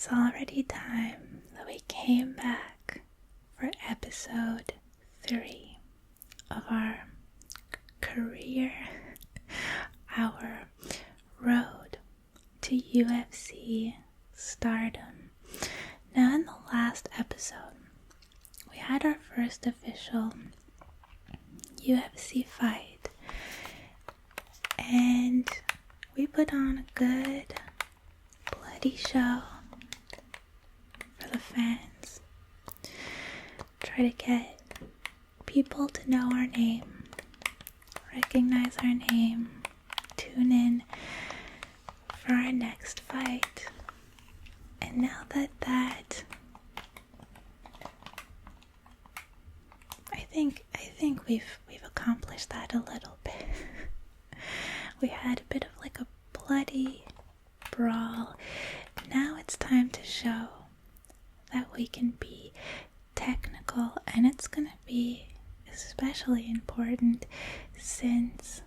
It's already time that we came back for episode 3 of our career, our road to UFC stardom. Now, in the last episode, we had our first official UFC fight, and we put on a good, bloody show for the fans. Try to get people to know our name, recognize our name, tune in for our next fight. And now that I think we've accomplished that a little bit. We had a bit of like a bloody brawl. Now it's time to show that we can be technical, and it's gonna be especially important since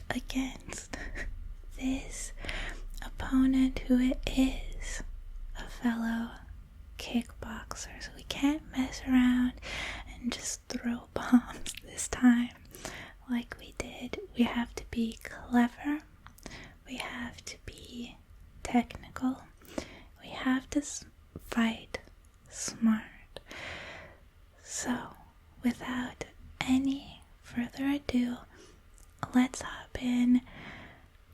against this opponent who is a fellow kickboxer, so we can't mess around and just throw bombs this time like we did. We have to be clever, we have to be technical, we have to fight smart. So without any further ado, let's hop in.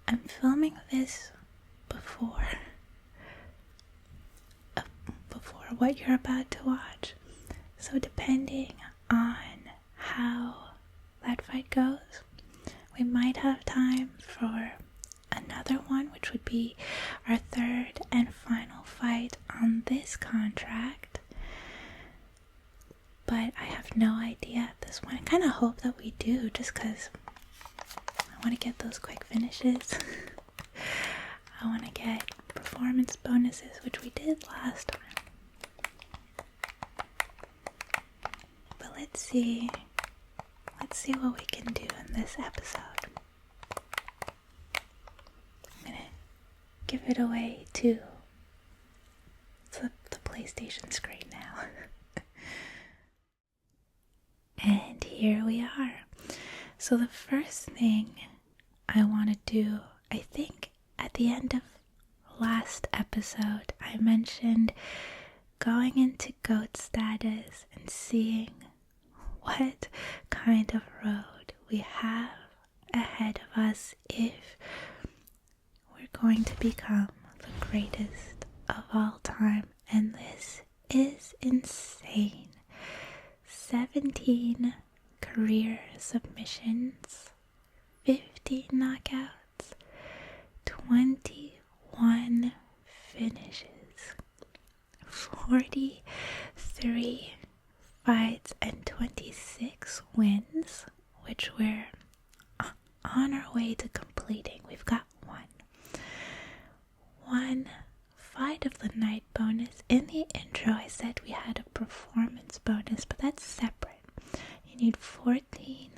I'm filming this before what you're about to watch, so depending on how that fight goes, we might have time for another one, which would be our third and final fight on this contract. But I have no idea at this point. I kind of hope that we do, just because I want to get those quick finishes. I want to get performance bonuses, which we did last time. But let's see what we can do in this episode. I'm gonna give it away to the PlayStation screen now. And here we are. So the first thing I want to do, I think at the end of last episode, I mentioned going into GOAT status and seeing what kind of road we have ahead of us if we're going to become the greatest of all time. And this is insane. 17 career submissions, 50 knockouts, 21 finishes, 43 fights, and 26 wins, which we're on our way to completing. We've got one fight of the night bonus. In the intro I said we had a performance bonus, but that's separate. You need 14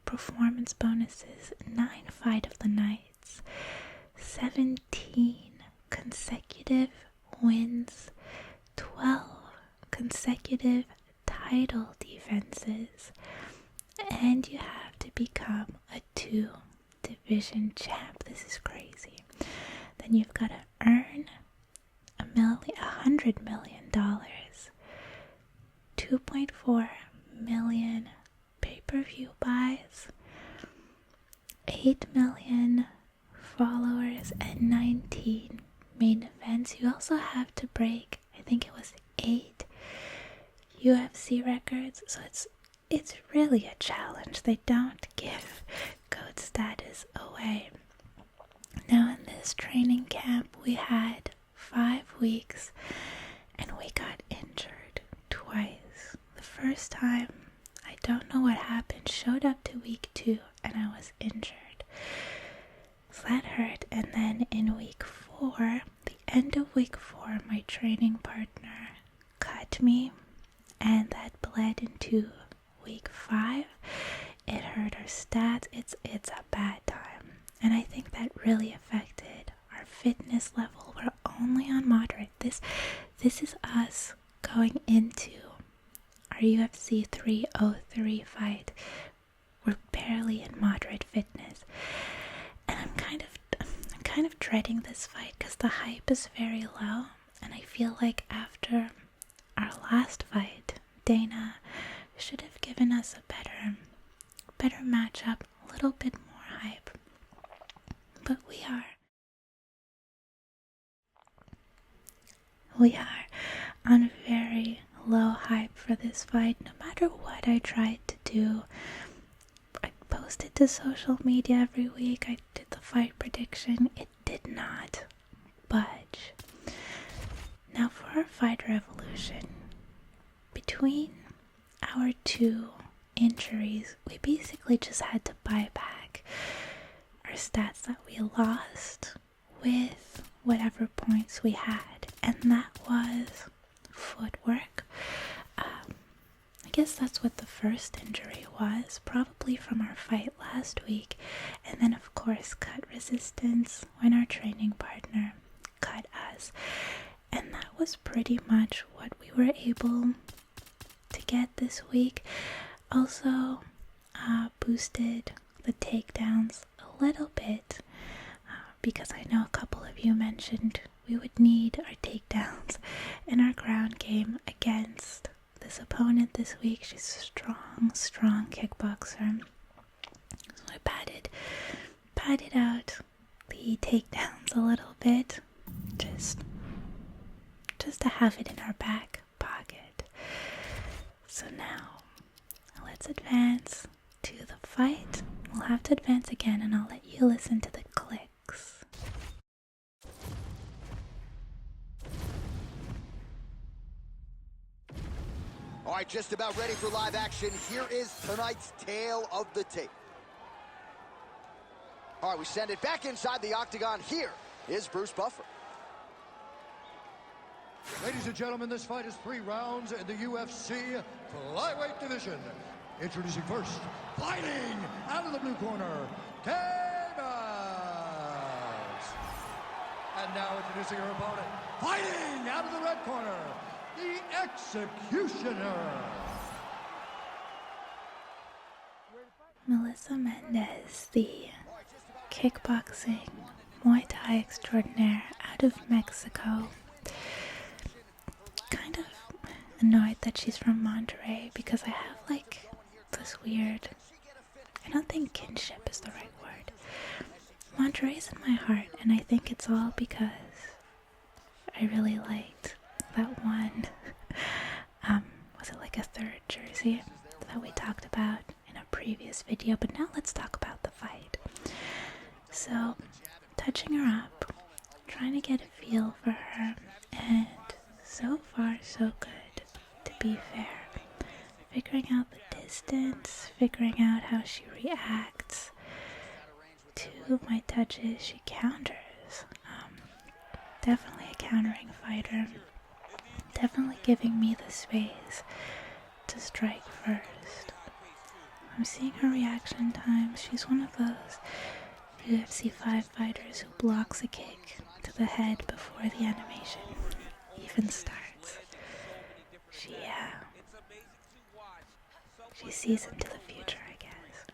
performance bonuses, 9 fight of the nights, 17 consecutive wins, 12 consecutive title defenses, and you have to become a 2-division champ. This is crazy. Then you've got to earn $100 million, 2.4 million pay-per-view buys, 8 million followers, and 19 main events. You also have to break, I think it was 8 UFC records, so it's really a challenge. They don't give GOAT status away. Now in this training camp we had 5 weeks and we got injured twice. The first time, I don't know what happened, showed up to week 2 and I was injured. So that hurt. And then in week 4, the end of week 4, my training partner cut me, and that bled into week 5. It hurt our stats. It's a bad time. And I think that really affected our fitness level. We're only on moderate This is us going into our UFC 303 fight. We're barely in moderate fitness, and I'm kind of dreading this fight because the hype is very low, and I feel like after our last fight, Dana should have given us a better matchup, a little bit more hype. But we are on very low hype for this fight. No matter what I tried to do, I posted to social media every week, I did the fight prediction, it did not budge. Now for our fight revolution, between our two injuries, we basically just had to buy back our stats that we lost with whatever points we had, and that was footwork. I guess that's what the first injury was, probably from our fight last week, and then of course cut resistance when our training partner cut us, and that was pretty much what we were able to get this week. Also boosted the takedowns a little bit, because I know a couple of you mentioned we would need our takedowns in our ground game against this opponent this week. She's a strong kickboxer. So I padded out the takedowns a little bit, just to have it in our back pocket. So now, let's advance to the fight. We'll have to advance again, and I'll let you listen to the clicks. All right, just about ready for live action. Here is tonight's tale of the tape. All right, we send it back inside the octagon. Here is Bruce Buffer. Ladies and gentlemen, this fight is 3 rounds in the UFC flyweight division. Introducing first, fighting out of the blue corner, Davis. And now introducing her opponent, fighting out of the red corner, the Executioner. Melissa Mendez, the kickboxing Muay Thai extraordinaire out of Mexico. Kind of annoyed that she's from Monterrey, because I have like this weird, I don't think kinship is the right word. Monterrey's in my heart, and I think it's all because I really liked that one, was it like a third jersey that we talked about in a previous video? But now let's talk about the fight. So, touching her up, trying to get a feel for her, and so far so good, to be fair. Figuring out the distance, figuring out how she reacts to my touches. She counters. Definitely a countering fighter. Definitely giving me the space to strike first. I'm seeing her reaction times. She's one of those UFC 5 fighters who blocks a kick to the head before the animation even starts. She sees into the future, I guess.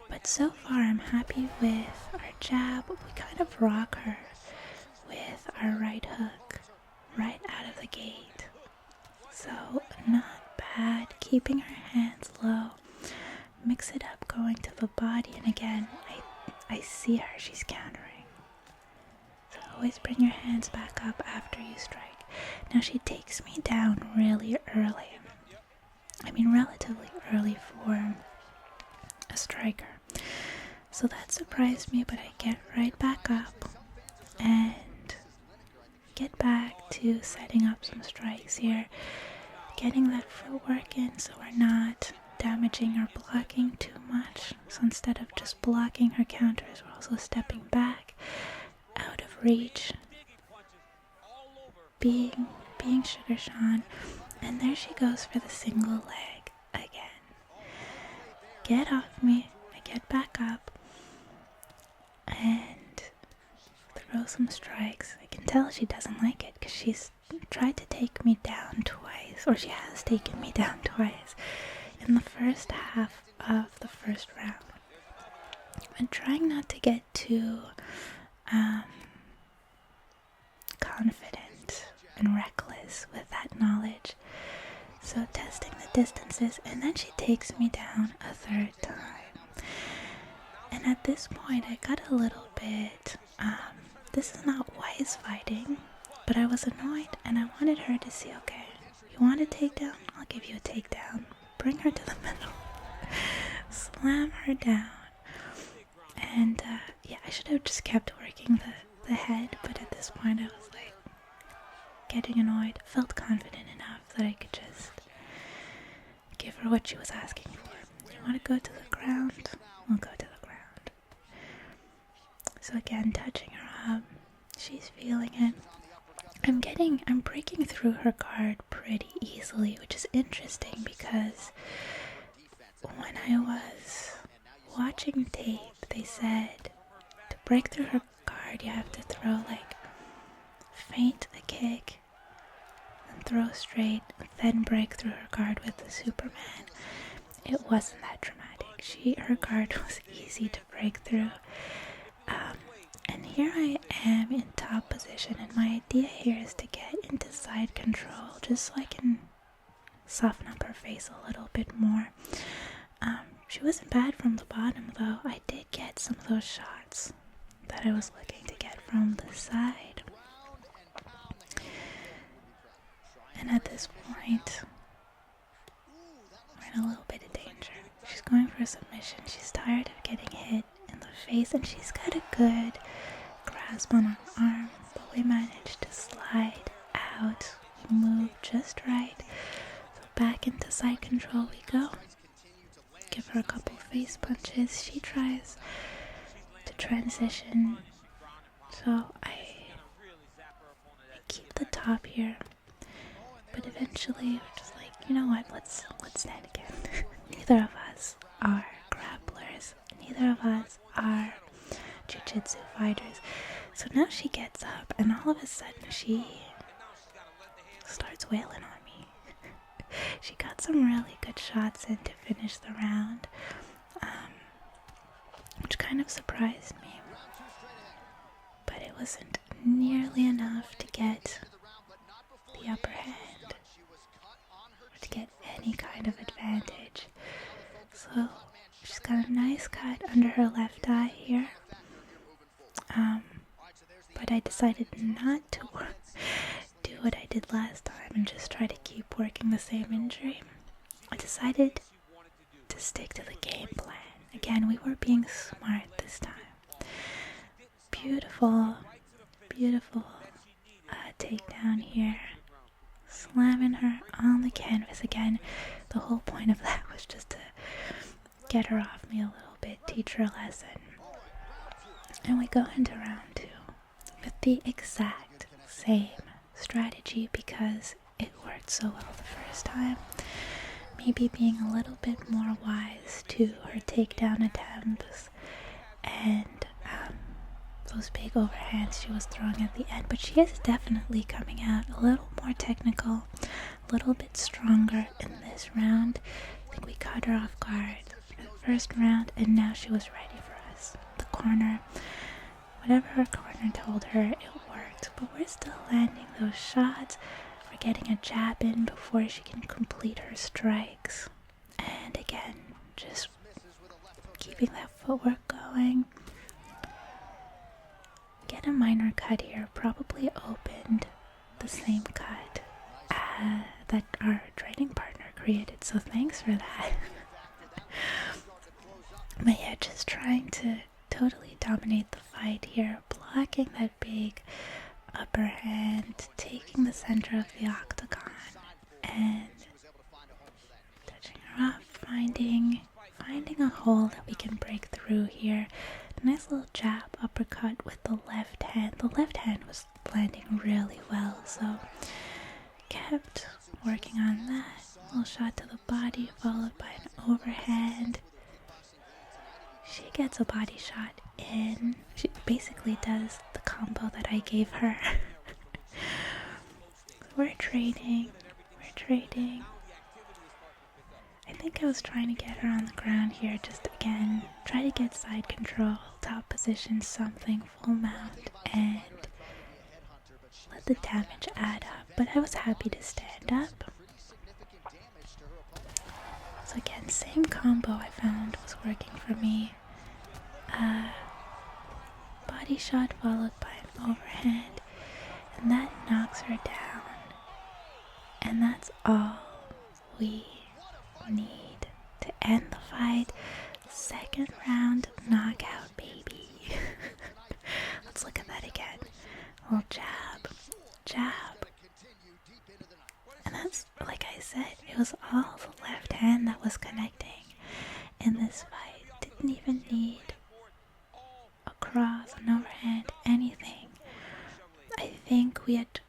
But so far I'm happy with our jab. We kind of rock her with our right hook right out of the gate. So not bad. Keeping her hands low. Mix it up going to the body, and again, I see her, she's countering. So always bring your hands back up after you strike. Now she takes me down really early. I mean, relatively early for a striker. So that surprised me, but I get right back up and get back to setting up some strikes here. Getting that footwork in so we're not damaging or blocking too much. So instead of just blocking her counters, we're also stepping back, out of reach, being Sugar Sean. And there she goes for the single leg again. Get off me, I get back up, and throw some strikes. I can tell she doesn't like it because she's tried to take me down twice, or she has taken me down twice in the first half of the first round. I'm trying not to get too confident and reckless with that knowledge. So testing the distances, and then she takes me down a third time. And at this point I got a little bit, this is not wise fighting, but I was annoyed and I wanted her to see, okay, you want a takedown? I'll give you a takedown. Bring her to the middle. Slam her down. And yeah, I should have just kept working the head, but at this point I was like getting annoyed. Felt confident enough that I could just give her what she was asking for. You want to go to the ground? We'll go to the ground. So again, touching her up. She's feeling it. I'm breaking through her guard pretty easily, which is interesting because when I was watching tape, they said to break through her guard, you have to throw like feint a kick, and throw straight, then break through her guard with the Superman. It wasn't that dramatic. Her guard was easy to break through. And here I am in top position, and my idea here is to get into side control just so I can soften up her face a little bit more. She wasn't bad from the bottom though. I did get some of those shots that I was looking to get from the side. And at this point, we're in a little bit of danger. She's going for a submission. She's tired of getting hit in the face, and she's got a good grasp on her arm, but we managed to slide out. We moved just right. So back into side control we go. Give her a couple face punches. She tries to transition, so I keep the top here, but eventually we're just like, you know what, let's stand again. Neither of us are grapplers, neither of us are jiu-jitsu fighters. So now she gets up, and all of a sudden she starts wailing on me. She got some really good shots in to finish the round, which kind of surprised me, but it wasn't nearly enough to get the upper hand or to get any kind of advantage. So she's got a nice cut under her left eye here, but I decided not to do what I did last time and just try to keep working the same injury. I decided to stick to the game plan. Again, we were being smart this time. Beautiful takedown here. Slamming her on the canvas again. The whole point of that was just to get her off me a little bit, teach her a lesson. And we go into round 2 with the exact same strategy because it worked so well the first time. Maybe being a little bit more wise to her takedown attempts and those big overhands she was throwing at the end, but she is definitely coming out a little more technical, a little bit stronger in this round. I think we caught her off guard in the first round, and now she was ready for us. The corner, whatever her corner told her, it worked, but we're still landing those shots. We're getting a jab in before she can complete her strikes, and again, just keeping that footwork going. Get a minor cut here, probably opened the same cut that our training partner created, so thanks for that. But yeah, just trying to totally dominate the fight here, blocking that big upper hand, taking the center of the octagon, and touching her up, finding a hole that we can break through here. A nice little jab uppercut with the left hand. The left hand was landing really well, so kept working on that. A little shot to the body followed by an overhand. She gets a body shot in. She basically does the combo that I gave her. We're trading. We're trading. I think I was trying to get her on the ground here, just again, try to get side control, top position, something, full mount, and let the damage add up. But I was happy to stand up. So again, same combo I found was working for me. Body shot followed by an overhand, and that knocks her down. And that's all we need to end the fight. Second round knockout, baby. Let's look at that again. A little jab, jab. And that's, like I said, it was all the left hand that was connecting in this fight. Didn't even need a cross, an overhand, anything. I think we had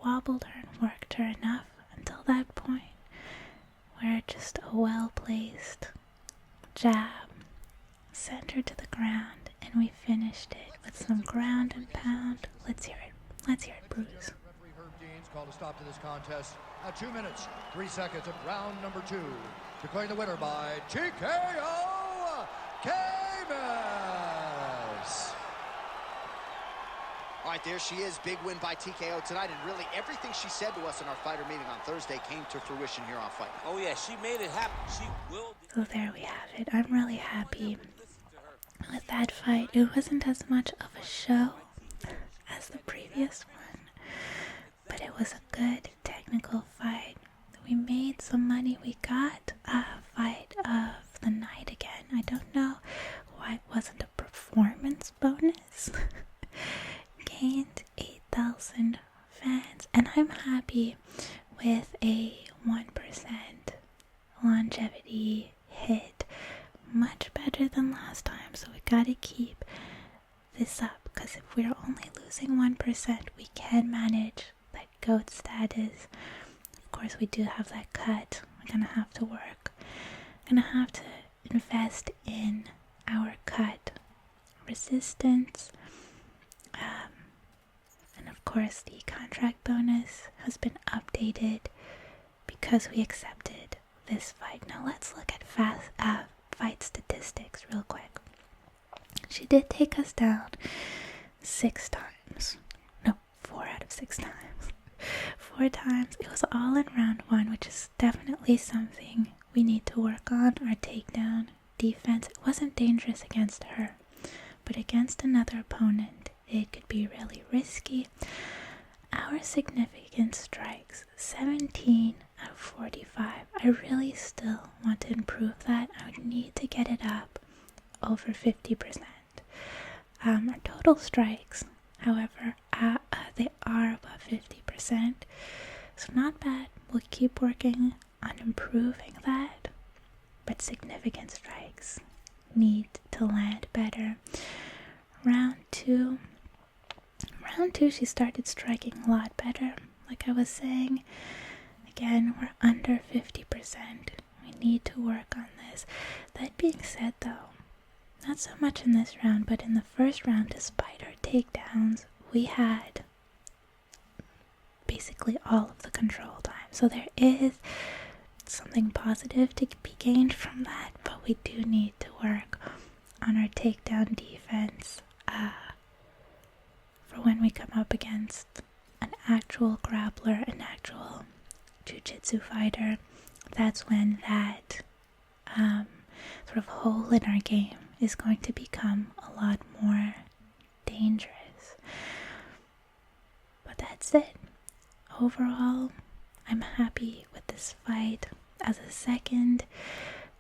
wobbled her and worked her enough until that point where just a well-placed jab sent her to the ground, and we finished it with some ground and pound. Let's hear it. Let's hear it, Bruce. Referee Herb Dean's called a stop to this contest at 2 minutes, 3 seconds of round number 2. Declaring the winner by TKO, Camus. All right, there she is. Big win by TKO tonight, and really everything she said to us in our fighter meeting on Thursday came to fruition here on Fight Night. Oh yeah, she made it happen. She will. So there we have it. I'm really happy with that fight. It wasn't as much of a show as the previous one, but it was a good technical fight. We made some money. We got a fight of the night again. I don't know why it wasn't a performance bonus. Gained 8,000 fans, and I'm happy with a 1% longevity hit. Much better than last time, so we gotta keep this up, because if we're only losing 1%, we can manage that GOAT status. Of course, we do have that cut. We're gonna have to work. Gonna have to invest in our cut resistance. And of course, the contract bonus has been updated because we accepted this fight. Now let's look at fight statistics real quick. She did take us down 6 times. No, 4 out of 6 times. 4 times. It was all in round 1, which is definitely something we need to work on. Our takedown defense. It wasn't dangerous against her, but against another opponent, it could be really risky. Our significant strikes, 17 out of 45. I really still want to improve that. I would need to get it up over 50%. Our total strikes, however, they are above 50%. So not bad. We'll keep working on improving that. But significant strikes need to land better. Round 2, she started striking a lot better. Like I was saying, again, we're under 50%. We need to work on this. That being said, though, not so much in this round, but in the first round, despite our takedowns, we had basically all of the control time. So there is something positive to be gained from that, but we do need to work on our takedown defense for when we come up against an actual grappler, an actual jiu-jitsu fighter. That's when that sort of hole in our game is going to become a lot more dangerous. But that's it. Overall, I'm happy with this fight. As a second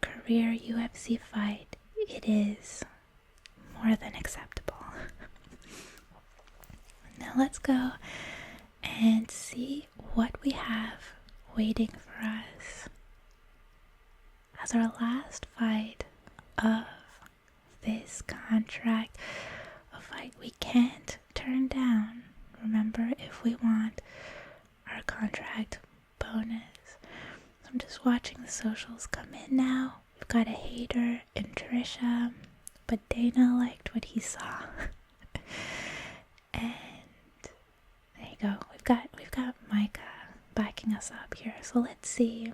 career UFC fight, it is more than acceptable. Now let's go and see what we have waiting for us as our last fight of this contract. A fight we can't turn down, remember, if we want our contract bonus. So I'm just watching the socials come in now. We've got a hater in Trisha, but Dana liked what he saw. And there you go. We've got Micah backing us up here. So let's see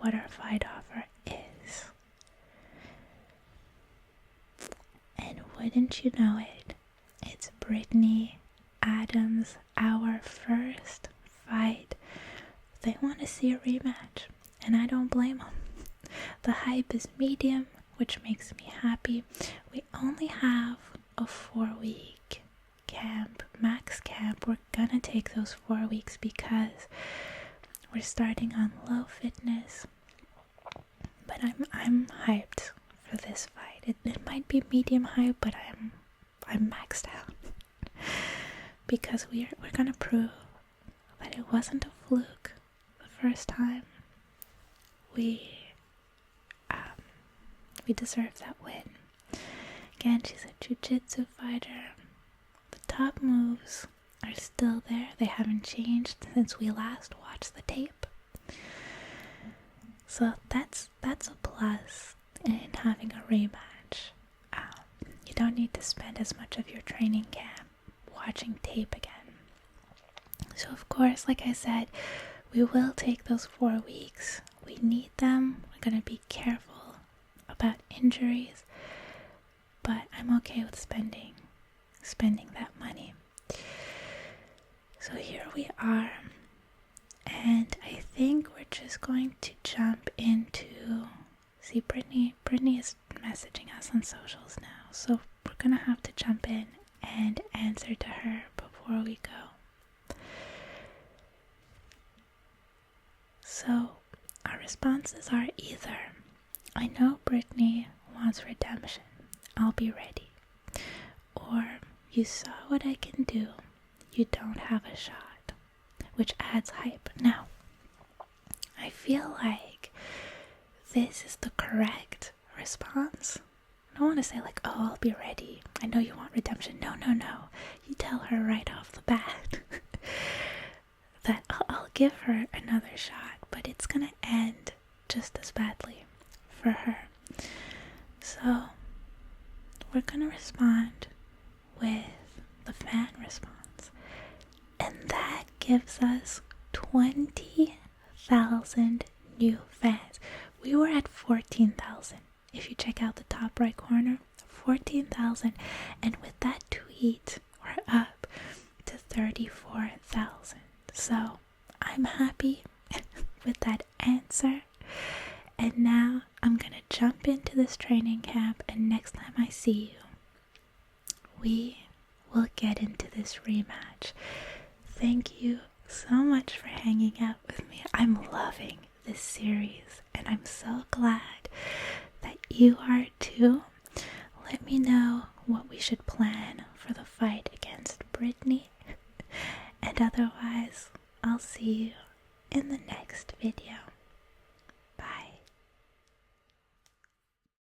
what our fight offer is. And wouldn't you know it, it's Brittany Adams, our first fight. They want to see a rematch, and I don't blame them. The hype is medium, which makes me happy. We only have a 4-week camp, max camp. We're gonna take those 4 weeks because we're starting on low fitness. But I'm hyped for this fight. It might be medium hype, but I'm maxed out because we're gonna prove that it wasn't a fluke the first time. We deserve that win. Again, she's a jiu-jitsu fighter. The top moves are still there. They haven't changed since we last watched the tape. So that's a plus in having a rematch. You don't need to spend as much of your training camp watching tape again. So of course, like I said, we will take those 4 weeks. We need them. We're going to be careful about injuries, but I'm okay with spending that money. So here we are, and I think we're just going to jump into, see, Brittany is messaging us on socials now, so we're gonna have to jump in and answer to her before we go. So our responses are either, I know Brittany wants redemption, I'll be ready. Or, you saw what I can do, you don't have a shot, which adds hype. Now, I feel like this is the correct response. I don't want to say like, oh, I'll be ready, I know you want redemption. No. You tell her right off the bat that I'll give her another shot, but it's gonna end just as badly for her. So we're gonna respond with the fan response, and that gives us 20,000 new fans. We were at 14,000. If you check out the top right corner, 14,000, and with that tweet we're up to 34,000. So I'm happy with that answer. And now I'm gonna jump into this training camp, and next time I see you, we will get into this rematch. Thank you so much for hanging out with me. I'm loving this series, and I'm so glad that you are too. Let me know what we should plan for the fight against Brittany, and otherwise, I'll see you in the next video.